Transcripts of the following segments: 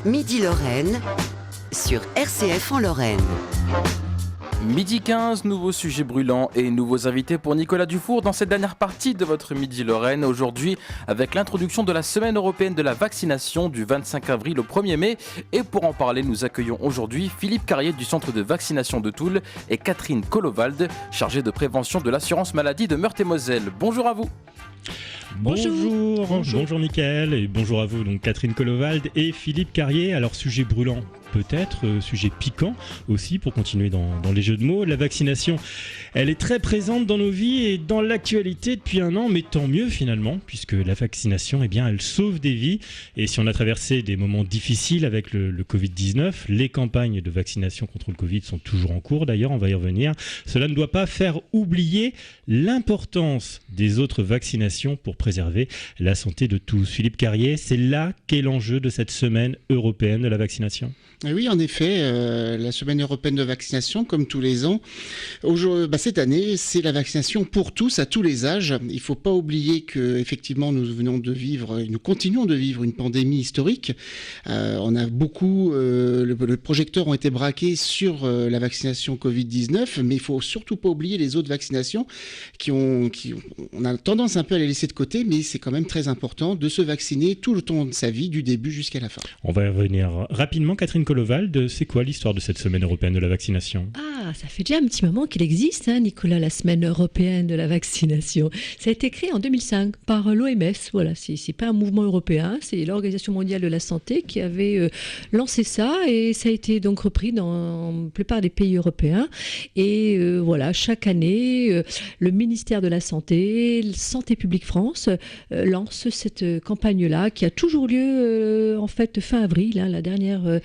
Midi Lorraine sur RCF en Lorraine. Midi 15, nouveaux sujets brûlants et nouveaux invités pour Nicolas Dufour dans cette dernière partie de votre Midi Lorraine. Aujourd'hui, avec l'introduction de la Semaine européenne de la vaccination du 25 avril au 1er mai. Et pour en parler, nous accueillons aujourd'hui Philippe Carrier du centre de vaccination de Toul et Catherine Collovald, chargée de prévention de l'assurance maladie de Meurthe-et-Moselle. Bonjour à vous. Bonjour Mickaël et bonjour à vous, donc Catherine Collovald et Philippe Carrier. Alors sujet brûlant peut-être, sujet piquant aussi pour continuer dans les jeux de mots. La vaccination, elle est très présente dans nos vies et dans l'actualité depuis un an, mais tant mieux finalement, puisque la vaccination, elle sauve des vies. Et si on a traversé des moments difficiles avec le Covid-19, les campagnes de vaccination contre le Covid sont toujours en cours d'ailleurs, on va y revenir. Cela ne doit pas faire oublier l'importance des autres vaccinations pour préserver la santé de tous. Philippe Carrier, c'est là qu'est l'enjeu de cette semaine européenne de la vaccination. Oui, en effet, la semaine européenne de vaccination, comme tous les ans, cette année, c'est la vaccination pour tous, à tous les âges. Il ne faut pas oublier que, effectivement, nous continuons de vivre une pandémie historique. On a le projecteur ont été braqués sur la vaccination Covid-19, mais il ne faut surtout pas oublier les autres vaccinations on a tendance un peu à les laisser de côté, mais c'est quand même très important de se vacciner tout le temps de sa vie, du début jusqu'à la fin. On va y revenir rapidement. Catherine Collovald, c'est quoi l'histoire de cette semaine européenne de la vaccination ? Ça fait déjà un petit moment qu'il existe, Nicolas, la semaine européenne de la vaccination. Ça a été créé en 2005 par l'OMS. Voilà, c'est pas un mouvement européen, c'est l'Organisation mondiale de la santé qui avait lancé ça et ça a été donc repris dans la plupart des pays européens. Et chaque année, le ministère de la Santé, Santé publique France, lance cette campagne-là qui a toujours lieu fin avril, la dernière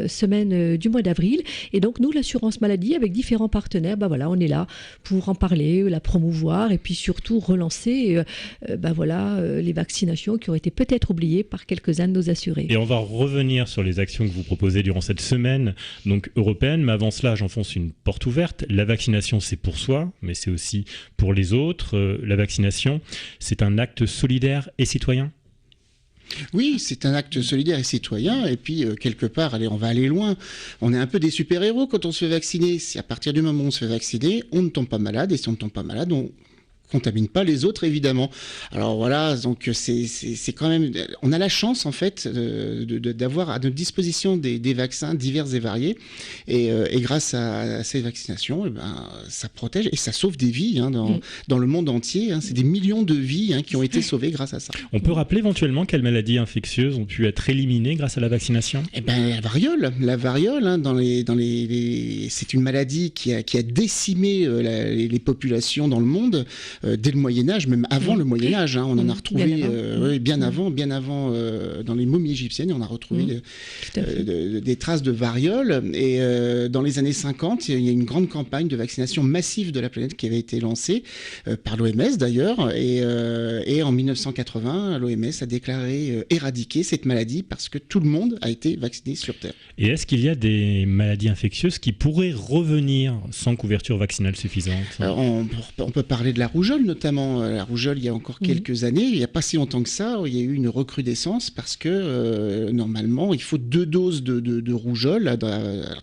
semaine du mois d'avril. Et donc nous, l'assurance maladie, avec différents partenaires, on est là pour en parler, la promouvoir et puis surtout relancer les vaccinations qui ont été peut-être oubliées par quelques-uns de nos assurés. Et on va revenir sur les actions que vous proposez durant cette semaine donc européenne, mais avant cela, j'enfonce une porte ouverte. La vaccination, c'est pour soi, mais c'est aussi pour les autres. La vaccination, c'est un acte solidaire et citoyen. Oui, c'est un acte solidaire et citoyen. Et puis, quelque part, on va aller loin. On est un peu des super-héros quand on se fait vacciner. Si à partir du moment où on se fait vacciner, on ne tombe pas malade. Et si on ne tombe pas malade, on contamine pas les autres, évidemment. Alors voilà, donc c'est quand même... On a la chance, en fait, d'avoir à notre disposition des vaccins divers et variés. Et grâce à ces vaccinations, ça protège et ça sauve des vies dans le monde entier. C'est des millions de vies qui ont été sauvées grâce à ça. On peut rappeler éventuellement quelles maladies infectieuses ont pu être éliminées grâce à la vaccination ? La variole. La variole, c'est une maladie qui a décimé les populations dans le monde. Dès le Moyen-Âge, même avant le Moyen-Âge, on en a retrouvé bien avant dans les momies égyptiennes, on a retrouvé des traces de variole. Et dans les années 50, il y a une grande campagne de vaccination massive de la planète qui avait été lancée par l'OMS d'ailleurs. Et en 1980, l'OMS a déclaré éradiquer cette maladie parce que tout le monde a été vacciné sur Terre. Et est-ce qu'il y a des maladies infectieuses qui pourraient revenir sans couverture vaccinale suffisante ? Alors, on peut parler de la rougeole, notamment la rougeole, il y a encore quelques années, il n'y a pas si longtemps que ça, il y a eu une recrudescence parce que normalement, il faut 2 doses de rougeole. Alors,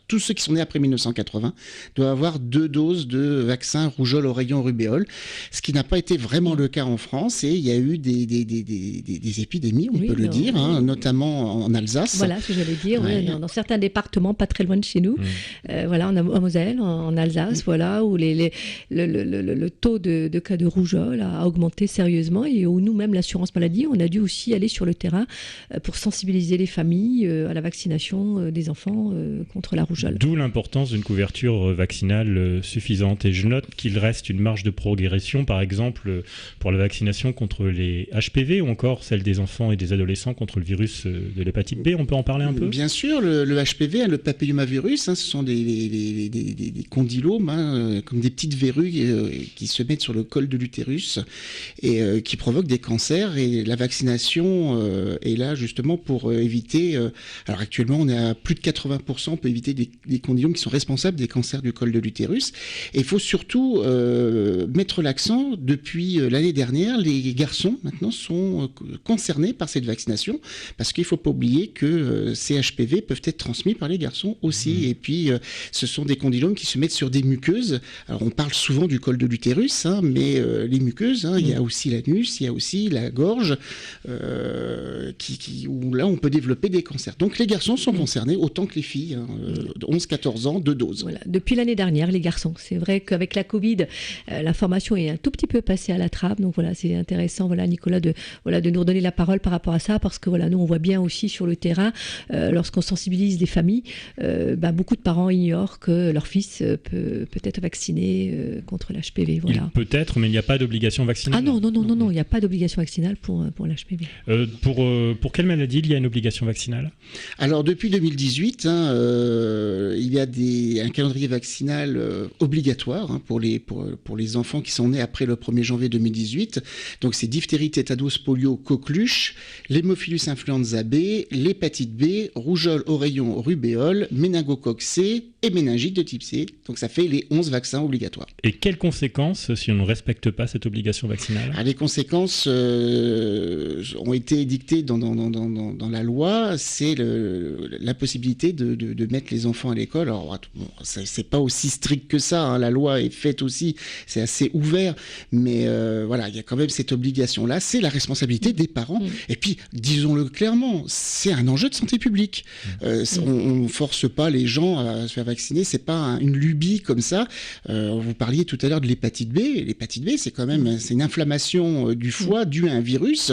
tous ceux qui sont nés après 1980 doivent avoir 2 doses de vaccin rougeole, oreillon, rubéole, ce qui n'a pas été vraiment le cas en France. Et il y a eu des épidémies, on peut le dire, notamment en Alsace. Voilà ce que j'allais dire, dans certains départements, pas très loin de chez nous, en Moselle, en Alsace, où le taux de cas de rougeole a augmenté sérieusement et où nous-mêmes, l'assurance maladie, on a dû aussi aller sur le terrain pour sensibiliser les familles à la vaccination des enfants contre la rougeole. D'où l'importance d'une couverture vaccinale suffisante. Et je note qu'il reste une marge de progression, par exemple, pour la vaccination contre les HPV ou encore celle des enfants et des adolescents contre le virus de l'hépatite B. On peut en parler un peu ? Bien sûr, le HPV, le papillomavirus, ce sont des condylomes, comme des petites verrues qui se mettent sur le col col de l'utérus et qui provoquent des cancers. Et la vaccination est là justement pour éviter. Alors actuellement, on est à plus de 80%. On peut éviter des conditions qui sont responsables des cancers du col de l'utérus. Et il faut surtout mettre l'accent. Depuis l'année dernière, les garçons maintenant sont concernés par cette vaccination parce qu'il ne faut pas oublier que ces HPV peuvent être transmis par les garçons aussi. Et puis, ce sont des condylomes qui se mettent sur des muqueuses. Alors, on parle souvent du col de l'utérus, mais les muqueuses, il y a aussi l'anus, il y a aussi la gorge, où là, on peut développer des cancers. Donc, les garçons sont concernés autant que les filles, 11-14 ans, 2 doses. Voilà. Depuis l'année dernière, les garçons. C'est vrai qu'avec la Covid, l'information est un tout petit peu passée à la trappe. Donc, voilà, c'est intéressant, Nicolas, de nous redonner la parole par rapport à ça, parce que nous, on voit bien aussi sur le terrain, lorsqu'on sensibilise les familles, beaucoup de parents ignorent que leur fils peut être vacciné contre l'HPV. Voilà. Il peut être, mais il n'y a pas d'obligation vaccinale. Ah non, il n'y a pas d'obligation vaccinale pour l'HPV. Pour quelle maladie il y a une obligation vaccinale ? Alors, depuis 2018, il y a un calendrier vaccinal obligatoire pour les enfants qui sont nés après le 1er janvier 2018. Donc, c'est diphtérie, tétanos, polio, coqueluche, l'hémophilus influenza B, l'hépatite B, rougeole, oreillon, rubéole, méningocoque C et méningite de type C. Donc, ça fait les 11 vaccins obligatoires. Et quelles conséquences si on ne respecte pas cette obligation vaccinale ? Alors, les conséquences ont été édictées dans la loi. C'est la possibilité de mettre les enfants à l'école. Alors, c'est pas aussi strict que ça. La loi est faite aussi, c'est assez ouvert. Mais il y a quand même cette obligation-là. C'est la responsabilité des parents. Et puis, disons-le clairement, c'est un enjeu de santé publique. On ne force pas les gens à se faire vacciner. C'est pas une lubie comme ça. Vous parliez tout à l'heure de l'hépatite B. L'hépatite B, c'est une inflammation du foie due à un virus.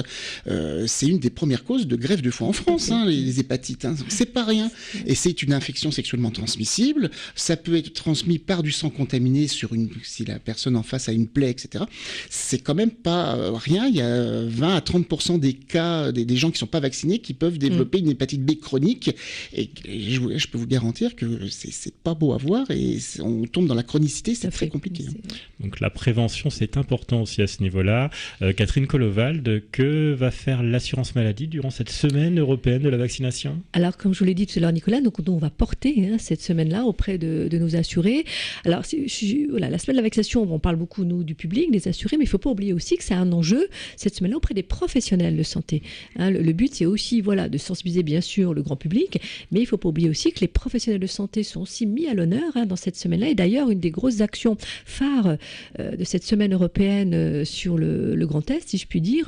C'est une des premières causes de greffe de foie en France, les hépatites. C'est pas rien. Et c'est une infection sexuellement transmissible. Ça peut être transmis par du sang contaminé si la personne en face a une plaie, etc. C'est quand même pas rien. Il y a 20 à 30% des cas des gens qui sont pas vaccinés qui peuvent développer une hépatite B chronique. Et je peux vous garantir que c'est pas beau à voir et on tombe dans la chronicité, c'est très compliqué. Donc la prévention, c'est important aussi à ce niveau-là. Catherine Kolovald, que va faire l'assurance maladie durant cette semaine européenne de la vaccination ? Alors, comme je vous l'ai dit tout à l'heure, Nicolas, donc on va porter cette semaine-là auprès de nos assurés. Alors, la semaine de la vaccination, on parle beaucoup, nous, du public, des assurés, mais il ne faut pas oublier aussi que c'est un enjeu, cette semaine-là, auprès des professionnels de santé. Le but, c'est aussi de sensibiliser, bien sûr, le grand public, mais il ne faut pas oublier aussi que les professionnels de santé sont aussi mis à l'honneur dans cette semaine-là. Et d'ailleurs, une des grosses actions phares de cette semaine européenne sur le Grand Est, si je puis dire,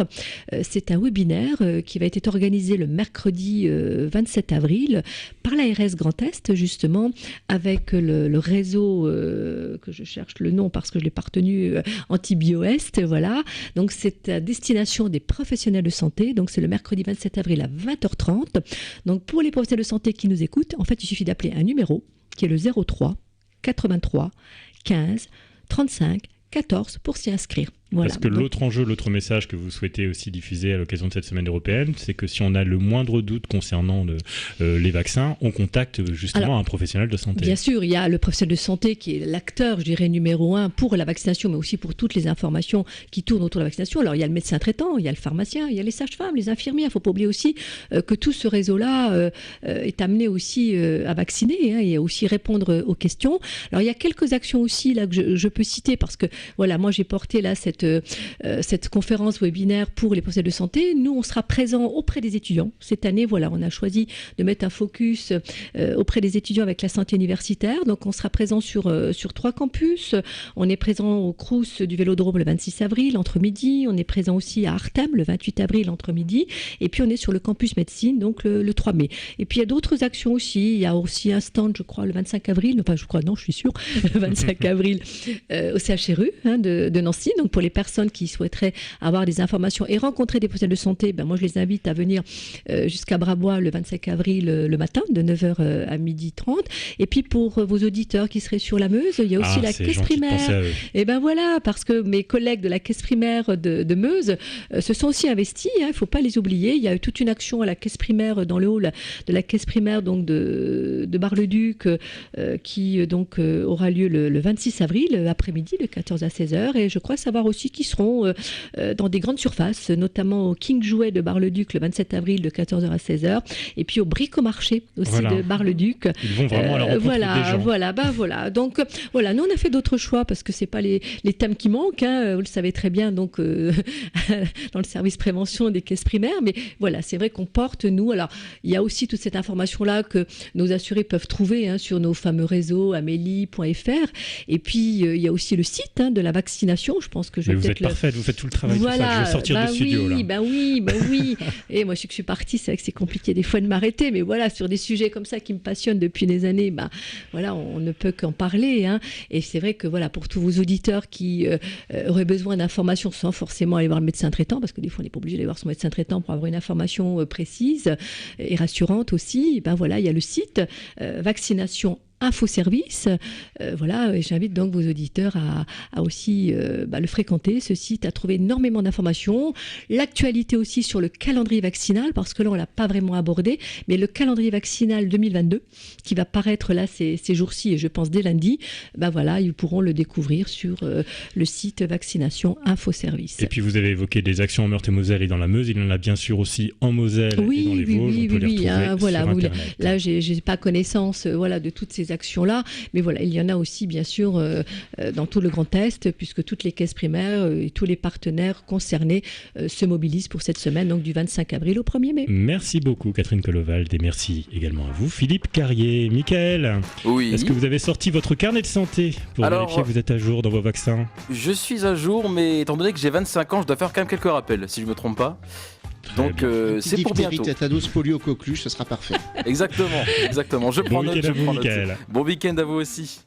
c'est un webinaire qui va être organisé le mercredi 27 avril par l'ARS Grand Est, justement, avec le réseau, que je cherche le nom parce que je ne l'ai pas retenu, Antibio-Est, voilà. Donc, c'est à destination des professionnels de santé. Donc, c'est le mercredi 27 avril à 20h30. Donc, pour les professionnels de santé qui nous écoutent, en fait, il suffit d'appeler un numéro qui est le 03 83 15 35 14 pour s'y inscrire. Voilà. Parce que l'autre enjeu, l'autre message que vous souhaitez aussi diffuser à l'occasion de cette semaine européenne, c'est que si on a le moindre doute concernant les vaccins, on contacte justement un professionnel de santé. Bien sûr, il y a le professionnel de santé qui est l'acteur, je dirais, numéro 1 pour la vaccination, mais aussi pour toutes les informations qui tournent autour de la vaccination. Alors, il y a le médecin traitant, il y a le pharmacien, il y a les sages-femmes, les infirmières. Il ne faut pas oublier aussi que tout ce réseau-là est amené aussi à vacciner et aussi répondre aux questions. Alors, il y a quelques actions aussi là que je peux citer parce que, moi, j'ai porté là cette conférence webinaire pour les professionnels de santé. Nous, on sera présents auprès des étudiants. Cette année, on a choisi de mettre un focus auprès des étudiants avec la santé universitaire. Donc, on sera présent sur 3 campus. On est présent au Crous du Vélodrome le 26 avril, entre midi. On est présent aussi à Artem le 28 avril, entre midi. Et puis, on est sur le campus médecine, donc le 3 mai. Et puis, il y a d'autres actions aussi. Il y a aussi un stand, je crois, le 25 avril. Enfin, je crois, non, je suis sûre, le 25 avril au CHRU de Nancy. Donc, pour les personnes qui souhaiteraient avoir des informations et rencontrer des professionnels de santé, moi je les invite à venir jusqu'à Brabois le 25 avril le matin de 9h à 12h30. Et puis pour vos auditeurs qui seraient sur la Meuse, il y a aussi la caisse primaire. Et voilà, parce que mes collègues de la caisse primaire de Meuse se sont aussi investis, il ne faut pas les oublier. Il y a eu toute une action à la caisse primaire dans le hall de la caisse primaire donc de Bar-le-Duc qui aura lieu le 26 avril après-midi de 14 à 16h. Et je crois savoir aussi aussi qui seront dans des grandes surfaces, notamment au King Jouet de Bar-le-Duc le 27 avril de 14h à 16h, et puis au Bricomarché aussi de Bar-le-Duc. Ils vont vraiment à la rencontre des gens. Donc voilà, nous on a fait d'autres choix parce que c'est pas les thèmes qui manquent, vous le savez très bien, donc dans le service prévention des caisses primaires, mais voilà, c'est vrai qu'on porte, nous, alors il y a aussi toute cette information-là que nos assurés peuvent trouver sur nos fameux réseaux amélie.fr, et puis il y a aussi le site de la vaccination, je pense que je vais vous êtes parfaite, vous faites tout le travail, tout ça. Je vais sortir du studio là. Oui. Et moi je sais que je suis partie, c'est vrai que c'est compliqué des fois de m'arrêter, mais voilà, sur des sujets comme ça qui me passionnent depuis des années, voilà, on ne peut qu'en parler, et c'est vrai que voilà, pour tous vos auditeurs qui auraient besoin d'informations sans forcément aller voir le médecin traitant, parce que des fois on n'est pas obligé d'aller voir son médecin traitant pour avoir une information précise et rassurante aussi, voilà, il y a le site vaccination Infoservice, voilà, et j'invite donc vos auditeurs à aussi le fréquenter, ce site, à trouver énormément d'informations, l'actualité aussi sur le calendrier vaccinal, parce que là on l'a pas vraiment abordé, mais le calendrier vaccinal 2022 qui va paraître là ces jours-ci, et je pense dès lundi, voilà, ils pourront le découvrir sur le site vaccination Infoservice. Et puis vous avez évoqué des actions en Meurthe-et-Moselle et dans la Meuse, il y en a bien sûr aussi en Moselle et dans les Vosges, on peut les retrouver voilà, sur Internet. Là j'ai pas connaissance de toutes ces actions-là, mais voilà, il y en a aussi bien sûr dans tout le Grand Est, puisque toutes les caisses primaires et tous les partenaires concernés se mobilisent pour cette semaine, donc du 25 avril au 1er mai. Merci beaucoup Catherine Collovald, et merci également à vous Philippe Carrier. Michael, est-ce que vous avez sorti votre carnet de santé pour vérifier que vous êtes à jour dans vos vaccins? Je suis à jour, mais étant donné que j'ai 25 ans, je dois faire quand même quelques rappels, si je me trompe pas. Donc c'est pour bientôt. Tétanos, polio, coqueluche, ce sera parfait. Exactement. Je prends note. Bon week-end à vous, Michael. Bon week-end à vous aussi.